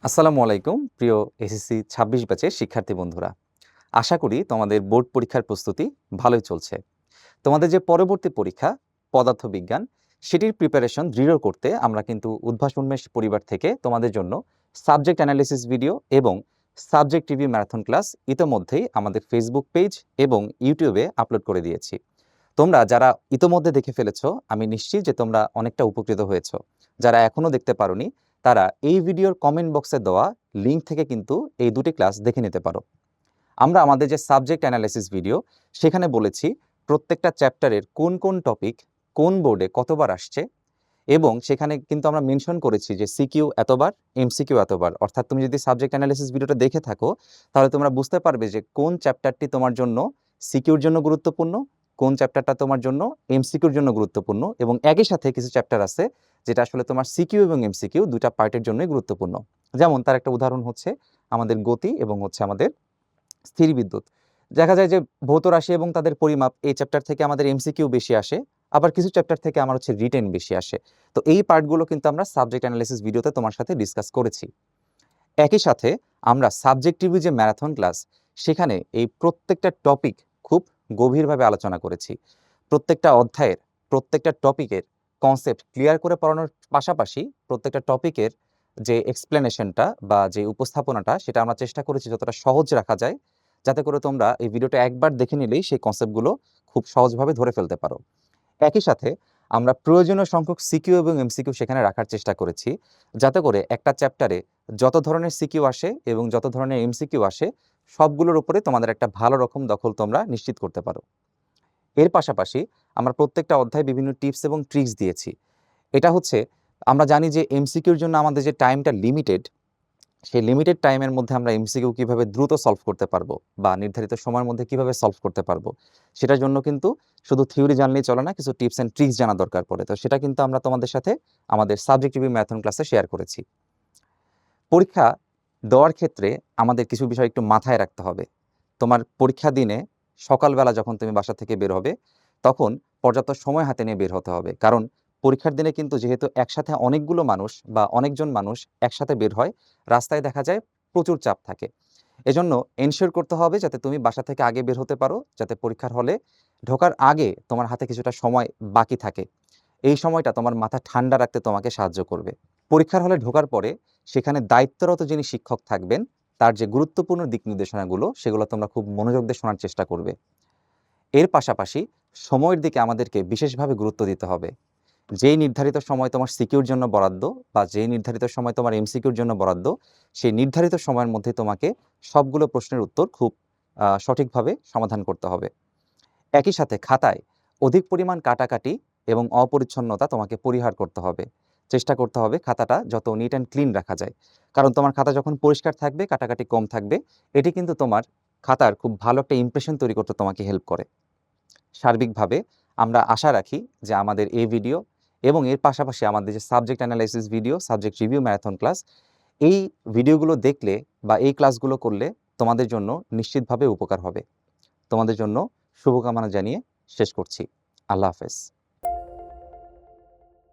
আসসালামু আলাইকুম প্রিয় এসএসসি ২৬ ব্যাচের শিক্ষার্থী বন্ধুরা। আশা করি তোমাদের বোর্ড পরীক্ষার প্রস্তুতি ভালোই চলছে। তোমাদের যে পরবর্তী পরীক্ষা পদার্থবিজ্ঞান, সেটির প্রিপারেশন দৃঢ় করতে আমরা কিন্তু উদ্ভাস উন্মেষ পরিবার থেকে তোমাদের জন্য সাবজেক্ট অ্যানালিসিস ভিডিও এবং সাবজেক্ট রিভিউ ম্যারাথন ক্লাস ইতোমধ্যেই আমাদের ফেসবুক পেজ এবং ইউটিউবে আপলোড করে দিয়েছি। তোমরা যারা ইতোমধ্যে দেখে ফেলেছো, আমি নিশ্চিত যে তোমরা অনেকটা উপকৃত হয়েছো। যারা এখনও দেখতে পারোনি, তারা এই ভিডিওর কমেন্ট বক্সে দেওয়া লিঙ্ক থেকে কিন্তু এই দুটি ক্লাস দেখে নিতে পারো। আমরা আমাদের যে সাবজেক্ট অ্যানালাইসিস ভিডিও, সেখানে বলেছি প্রত্যেকটা চ্যাপ্টারের কোন কোন টপিক কোন বোর্ডে কতবার আসছে, এবং সেখানে কিন্তু আমরা মেনশন করেছি যে সিকিউ এতবার, এমসিকিউ এতবার। অর্থাৎ তুমি যদি সাবজেক্ট অ্যানালাইসিস ভিডিওটা দেখে থাকো, তাহলে তোমরা বুঝতে পারবে যে কোন চ্যাপ্টারটি তোমার জন্য সিকিউর জন্য গুরুত্বপূর্ণ, কোন চ্যাপ্টারটা তোমার জন্য এমসিকিউর জন্য গুরুত্বপূর্ণ, এবং একই সাথে কিছু চ্যাপ্টার আছে যেটা আসলে তোমার সিকিউ এবং এমসিকিউ দুটা পার্টের জন্যই গুরুত্বপূর্ণ। যেমন তার একটা উদাহরণ হচ্ছে আমাদের গতি এবং হচ্ছে আমাদের স্থিরবিদ্যুৎ। দেখা যায় যে ভৌত রাশি এবং তাদের পরিমাপ এই চ্যাপ্টার থেকে আমাদের এমসিকিউ বেশি আসে, আবার কিছু চ্যাপ্টার থেকে আমার হচ্ছে রিটেন বেশি আসে। তো এই পার্টগুলো কিন্তু আমরা সাবজেক্ট অ্যানালাইসিস ভিডিওতে তোমার সাথে ডিসকাস করেছি। একই সাথে আমরা সাবজেক্ট রিভিউ যে ম্যারাথন ক্লাস, সেখানে এই প্রত্যেকটা টপিক খুব গভীরভাবে আলোচনা করেছি। প্রত্যেকটা অধ্যায়ের প্রত্যেকটা টপিকের কনসেপ্ট ক্লিয়ার করে পড়ানোর পাশাপাশি প্রত্যেকটা টপিকের যে এক্সপ্লেনেশনটা বা যে উপস্থাপনাটা, সেটা আমরা চেষ্টা করেছি যতটা সহজ রাখা যায়, যাতে করে তোমরা এই ভিডিওটা একবার দেখে নিলেই সেই কনসেপ্টগুলো খুব সহজভাবে ধরে ফেলতে পারো। একই সাথে আমরা প্রয়োজনীয় সংখ্যক সিকিউ এবং এমসিকিউ সেখানে রাখার চেষ্টা করেছি, যাতে করে একটা চ্যাপ্টারে যত ধরনের সিকিউ আসে এবং যত ধরনের এমসিকিউ আসে, সবগুলোর উপরে তোমাদের একটা ভালো রকম দখল তোমরা নিশ্চিত করতে পারো। এর পাশাপাশি আমরা প্রত্যেকটা অধ্যায়ে বিভিন্ন টিপস এবং ট্রিক্স দিয়েছি। এটা হচ্ছে, আমরা জানি যে এমসিকিউর জন্য আমাদের যে টাইমটা লিমিটেড, সেই লিমিটেড টাইমের মধ্যে আমরা এমসিকিউ কিভাবে দ্রুত সলভ করতে পারবো বা নির্ধারিত সময়ের মধ্যে কিভাবে সলভ করতে পারবো, সেটার জন্য কিন্তু শুধু থিওরি জানলেই চলে না, কিছু টিপস অ্যান্ড ট্রিক্স জানা দরকার পড়ে। তো সেটা কিন্তু আমরা তোমাদের সাথে আমাদের সাবজেক্ট রিভিউ ম্যারাথন ক্লাসে শেয়ার করেছি। পরীক্ষা দেওয়ার ক্ষেত্রে আমাদের কিছু বিষয় একটু মাথায় রাখতে হবে। তোমার পরীক্ষা দিনে সকালবেলা যখন তুমি বাসা থেকে বের হবে, তখন পর্যাপ্ত সময় হাতে নিয়ে বের হতে হবে। কারণ পরীক্ষার দিনে কিন্তু যেহেতু একসাথে অনেকগুলো মানুষ বা অনেকজন মানুষ একসাথে বের হয়, রাস্তায় দেখা যায় প্রচুর চাপ থাকে। এজন্য এনশিওর করতে হবে যাতে তুমি বাসা থেকে আগে বের হতে পারো, যাতে পরীক্ষার হলে ঢোকার আগে তোমার হাতে কিছুটা সময় বাকি থাকে। এই সময়টা তোমার মাথা ঠান্ডা রাখতে তোমাকে সাহায্য করবে। পরীক্ষার হলে ঢোকার পরে সেখানে দায়িত্বরত যিনি শিক্ষক থাকবেন, তার যে গুরুত্বপূর্ণ দিক নির্দেশনাগুলো, সেগুলো তোমরা খুব মনোযোগ দিয়ে শোনার চেষ্টা করবে। এর পাশাপাশি সময়ের দিকে আমাদেরকে বিশেষভাবে গুরুত্ব দিতে হবে। যেই নির্ধারিত সময় তোমার সিকিউর জন্য বরাদ্দ বা যেই নির্ধারিত সময় তোমার এমসিকিউর জন্য বরাদ্দ, সেই নির্ধারিত সময়ের মধ্যে তোমাকে সবগুলো প্রশ্নের উত্তর খুব সঠিকভাবে সমাধান করতে হবে। একই সাথে খাতায় অধিক পরিমাণ কাটাকাটি এবং অপরিচ্ছন্নতা তোমাকে পরিহার করতে হবে। চেষ্টা করতে হবে খাতাটা যত নিট অ্যান্ড ক্লিন রাখা যায়। কারণ তোমার খাতা যখন পরিষ্কার থাকবে, কাটাকাটি কম থাকবে, এটি কিন্তু তোমার খাতার খুব ভালো একটা ইমপ্রেশন তৈরি করতে তোমাকে হেল্প করে। সার্বিকভাবে আমরা আশা রাখি যে আমাদের এই ভিডিও এবং এর পাশাপাশি আমাদের যে subject analysis video, subject review marathon class, এই ভিডিওগুলো দেখলে বা এই ক্লাসগুলো করলে তোমাদের জন্য নিশ্চিতভাবে উপকার হবে। তোমাদের জন্য শুভকামনা জানিয়ে শেষ করছি। আল্লাহ হাফেজ।